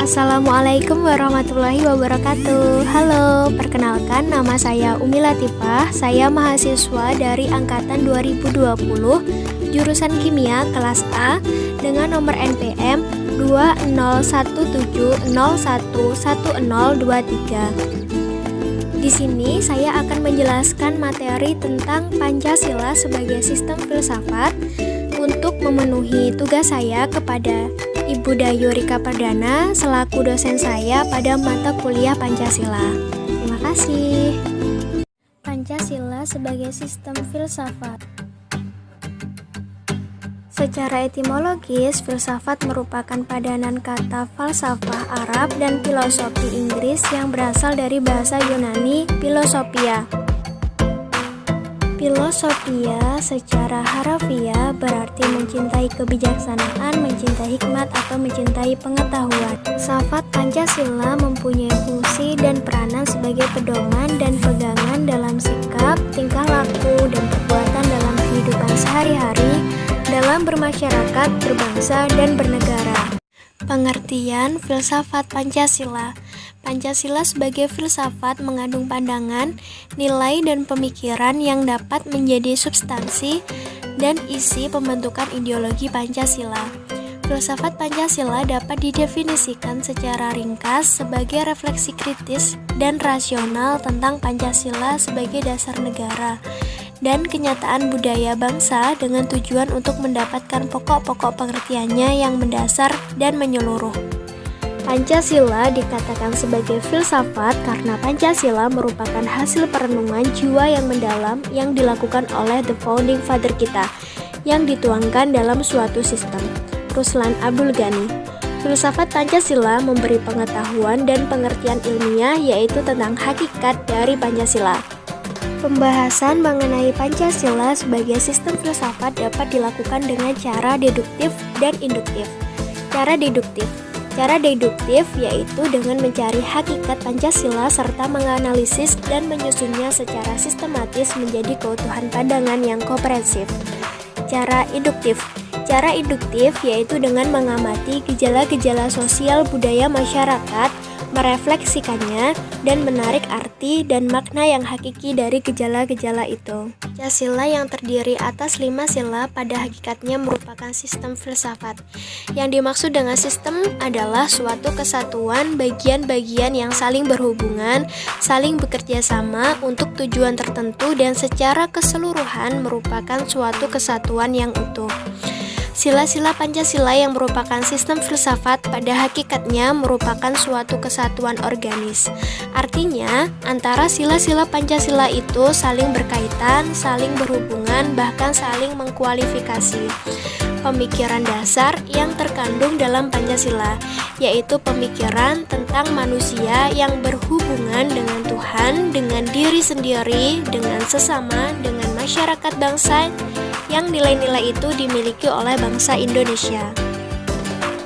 Assalamualaikum warahmatullahi wabarakatuh. Halo, perkenalkan nama saya Umi Latifah. Saya mahasiswa dari angkatan 2020, jurusan Kimia kelas A dengan nomor NPM 2017011023. Di sini saya akan menjelaskan materi tentang Pancasila sebagai sistem filsafat untuk memenuhi tugas saya kepada Ibu Dayu Rika Perdana selaku dosen saya pada mata kuliah Pancasila. Terima kasih. Pancasila sebagai sistem filsafat. Secara etimologis, filsafat merupakan padanan kata falsafah Arab dan filosofi Inggris yang berasal dari bahasa Yunani philosophia. Filosofia secara harafiah berarti mencintai kebijaksanaan, mencintai hikmat, atau mencintai pengetahuan. Filsafat Pancasila mempunyai fungsi dan peranan sebagai pedoman dan pegangan dalam sikap, tingkah laku, dan perbuatan dalam kehidupan sehari-hari, dalam bermasyarakat, berbangsa, dan bernegara. Pengertian filsafat Pancasila. Pancasila sebagai filsafat mengandung pandangan, nilai, dan pemikiran yang dapat menjadi substansi dan isi pembentukan ideologi Pancasila. Filsafat Pancasila dapat didefinisikan secara ringkas sebagai refleksi kritis dan rasional tentang Pancasila sebagai dasar negara dan kenyataan budaya bangsa dengan tujuan untuk mendapatkan pokok-pokok pengertiannya yang mendasar dan menyeluruh. Pancasila dikatakan sebagai filsafat karena Pancasila merupakan hasil perenungan jiwa yang mendalam yang dilakukan oleh the founding father kita yang dituangkan dalam suatu sistem. Ruslan Abdul Ghani. Filsafat Pancasila memberi pengetahuan dan pengertian ilmiah yaitu tentang hakikat dari Pancasila. Pembahasan mengenai Pancasila sebagai sistem filsafat dapat dilakukan dengan cara deduktif dan induktif. Cara deduktif yaitu dengan mencari hakikat Pancasila serta menganalisis dan menyusunnya secara sistematis menjadi keutuhan pandangan yang komprehensif. Cara induktif yaitu dengan mengamati gejala-gejala sosial budaya masyarakat, merefleksikannya, dan menarik arti dan makna yang hakiki dari gejala-gejala itu. Pancasila yang terdiri atas 5 sila pada hakikatnya merupakan sistem filsafat. Yang dimaksud dengan sistem adalah suatu kesatuan bagian-bagian yang saling berhubungan, saling bekerja sama untuk tujuan tertentu dan secara keseluruhan merupakan suatu kesatuan yang utuh. Sila-sila Pancasila yang merupakan sistem filsafat pada hakikatnya merupakan suatu kesatuan organis. Artinya, antara sila-sila Pancasila itu saling berkaitan, saling berhubungan, bahkan saling mengkualifikasi. Pemikiran dasar yang terkandung dalam Pancasila, yaitu pemikiran tentang manusia yang berhubungan dengan Tuhan, dengan diri sendiri, dengan sesama, dengan masyarakat bangsa, yang nilai-nilai itu dimiliki oleh bangsa Indonesia.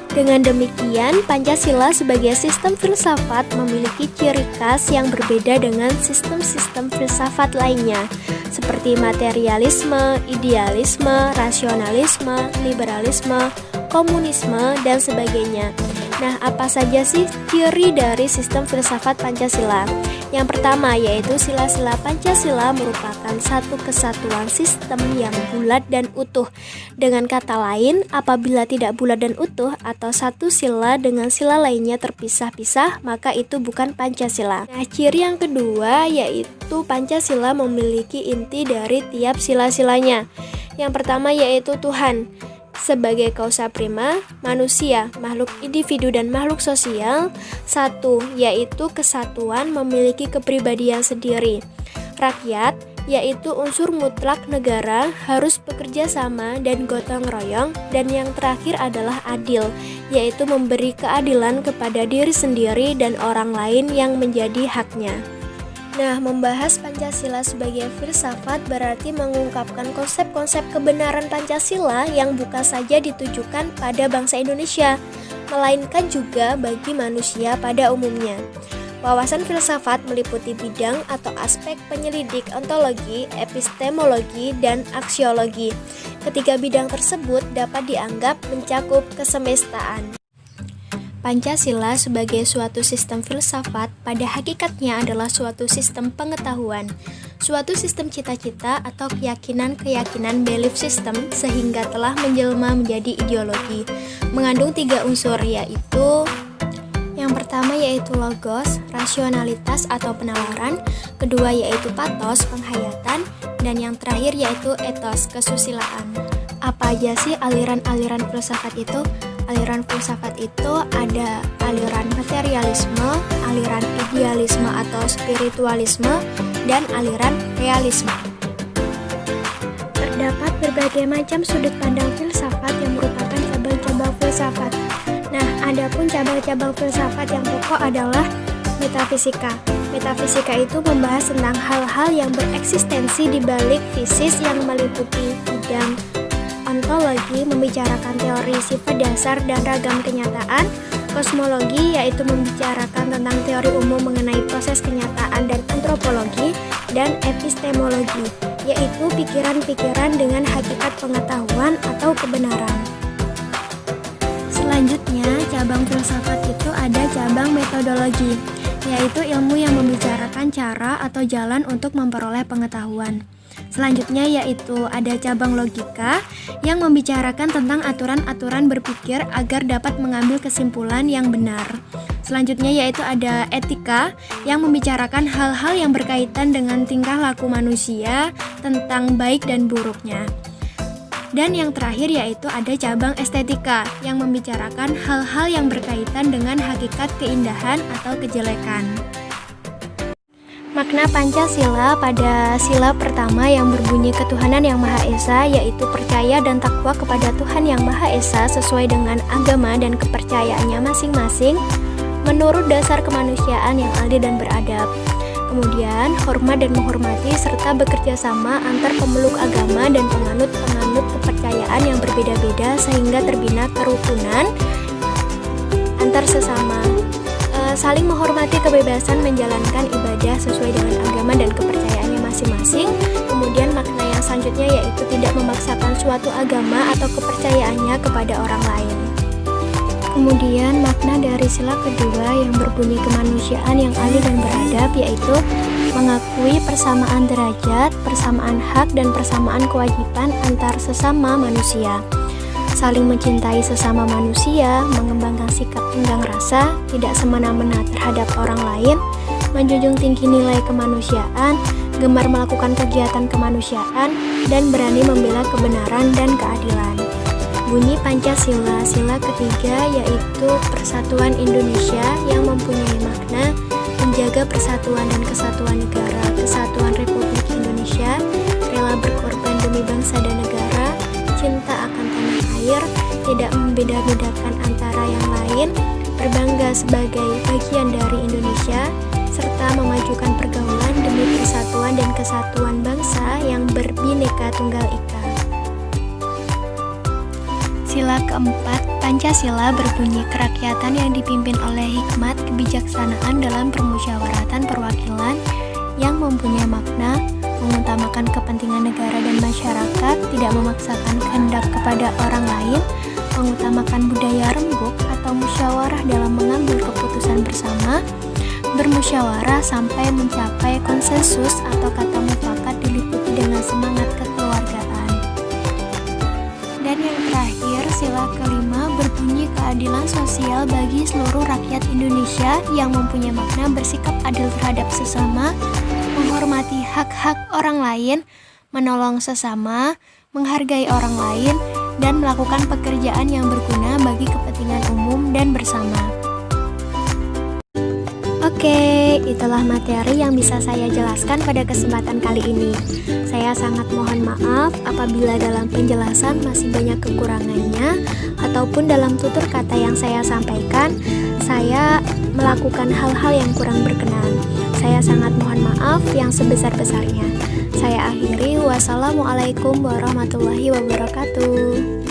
Dengan demikian, Pancasila sebagai sistem filsafat memiliki ciri khas yang berbeda dengan sistem-sistem filsafat lainnya, seperti materialisme, idealisme, rasionalisme, liberalisme, komunisme, dan sebagainya. Nah, apa saja sih ciri dari sistem filsafat Pancasila? Yang pertama yaitu sila-sila Pancasila merupakan satu kesatuan sistem yang bulat dan utuh. Dengan kata lain, apabila tidak bulat dan utuh atau satu sila dengan sila lainnya terpisah-pisah, maka itu bukan Pancasila. Nah, ciri yang kedua yaitu Pancasila memiliki inti dari tiap sila-silanya. Yang pertama yaitu Tuhan sebagai kausa prima, manusia, makhluk individu dan makhluk sosial. Satu, yaitu kesatuan memiliki kepribadian sendiri. Rakyat, yaitu unsur mutlak negara, harus bekerja sama dan gotong royong. Dan yang terakhir adalah adil, yaitu memberi keadilan kepada diri sendiri dan orang lain yang menjadi haknya. Nah, membahas Pancasila sebagai filsafat berarti mengungkapkan konsep-konsep kebenaran Pancasila yang bukan saja ditujukan pada bangsa Indonesia, melainkan juga bagi manusia pada umumnya. Wawasan filsafat meliputi bidang atau aspek penyelidik ontologi, epistemologi, dan aksiologi. Ketiga bidang tersebut dapat dianggap mencakup kesemestaan. Pancasila sebagai suatu sistem filsafat pada hakikatnya adalah suatu sistem pengetahuan, suatu sistem cita-cita atau keyakinan-keyakinan belief system sehingga telah menjelma menjadi ideologi. Mengandung 3 unsur yaitu yang pertama yaitu logos, rasionalitas atau penalaran, kedua yaitu pathos, penghayatan, dan yang terakhir yaitu ethos, kesusilaan. Apa aja sih aliran-aliran filsafat itu? Aliran filsafat itu ada aliran materialisme, aliran idealisme atau spiritualisme, dan aliran realisme. Terdapat berbagai macam sudut pandang filsafat yang merupakan cabang-cabang filsafat. Nah, adapun cabang-cabang filsafat yang pokok adalah metafisika. Metafisika itu membahas tentang hal-hal yang bereksistensi di balik fisis yang meliputi bidang ontologi, membicarakan teori sifat dasar dan ragam kenyataan. Kosmologi yaitu membicarakan tentang teori umum mengenai proses kenyataan dan antropologi. Dan epistemologi yaitu pikiran-pikiran dengan hakikat pengetahuan atau kebenaran. Selanjutnya, cabang filsafat itu ada cabang metodologi, yaitu ilmu yang membicarakan cara atau jalan untuk memperoleh pengetahuan. Selanjutnya yaitu ada cabang logika yang membicarakan tentang aturan-aturan berpikir agar dapat mengambil kesimpulan yang benar. Selanjutnya yaitu ada etika yang membicarakan hal-hal yang berkaitan dengan tingkah laku manusia tentang baik dan buruknya. Dan yang terakhir yaitu ada cabang estetika yang membicarakan hal-hal yang berkaitan dengan hakikat keindahan atau kejelekan. Makna Pancasila pada sila pertama yang berbunyi ketuhanan yang Maha Esa yaitu percaya dan takwa kepada Tuhan yang Maha Esa sesuai dengan agama dan kepercayaannya masing-masing menurut dasar kemanusiaan yang adil dan beradab. Kemudian, hormat dan menghormati serta bekerja sama antar pemeluk agama dan penganut-penganut kepercayaan yang berbeda-beda sehingga terbina kerukunan antar sesama. Saling menghormati kebebasan menjalankan ibadah sesuai dengan agama dan kepercayaannya masing-masing. Kemudian makna yang selanjutnya yaitu tidak memaksakan suatu agama atau kepercayaannya kepada orang lain. Kemudian makna dari sila kedua yang berbunyi kemanusiaan yang adil dan beradab yaitu mengakui persamaan derajat, persamaan hak, dan persamaan kewajiban antar sesama manusia. Saling mencintai sesama manusia, mengembangkan sikap tenggang rasa, tidak semena-mena terhadap orang lain, menjunjung tinggi nilai kemanusiaan, gemar melakukan kegiatan kemanusiaan, dan berani membela kebenaran dan keadilan. Bunyi Pancasila, sila ketiga yaitu persatuan Indonesia yang mempunyai makna menjaga persatuan dan kesatuan negara, kesatuan Republik Indonesia, rela berkorban demi bangsa dan negara, cinta akan tanah air, tidak membeda-bedakan antara yang lain, berbangga sebagai bagian dari Indonesia, serta memajukan pergaulan demi persatuan dan kesatuan bangsa yang berbineka tunggal ika. Sila keempat, Pancasila berbunyi kerakyatan yang dipimpin oleh hikmat kebijaksanaan dalam permusyawaratan perwakilan yang mempunyai makna mengutamakan kepentingan negara dan masyarakat, tidak memaksakan kehendak kepada orang lain, mengutamakan budaya rembuk atau musyawarah dalam mengambil keputusan bersama, bermusyawarah sampai mencapai konsensus atau kata mufakat diliputi dengan semangat kekeluargaan. Dan yang terakhir, sila kelima berbunyi keadilan sosial bagi seluruh rakyat Indonesia yang mempunyai makna bersikap adil terhadap sesama, menghormati hak-hak orang lain, menolong sesama, menghargai orang lain, dan melakukan pekerjaan yang berguna bagi kepentingan umum dan bersama. Oke, itulah materi yang bisa saya jelaskan pada kesempatan kali ini. Saya sangat mohon maaf apabila dalam penjelasan masih banyak kekurangannya ataupun dalam tutur kata yang saya sampaikan, saya melakukan hal-hal yang kurang berkenan. Saya sangat mohon maaf yang sebesar-besarnya. Saya akhiri, wassalamualaikum warahmatullahi wabarakatuh.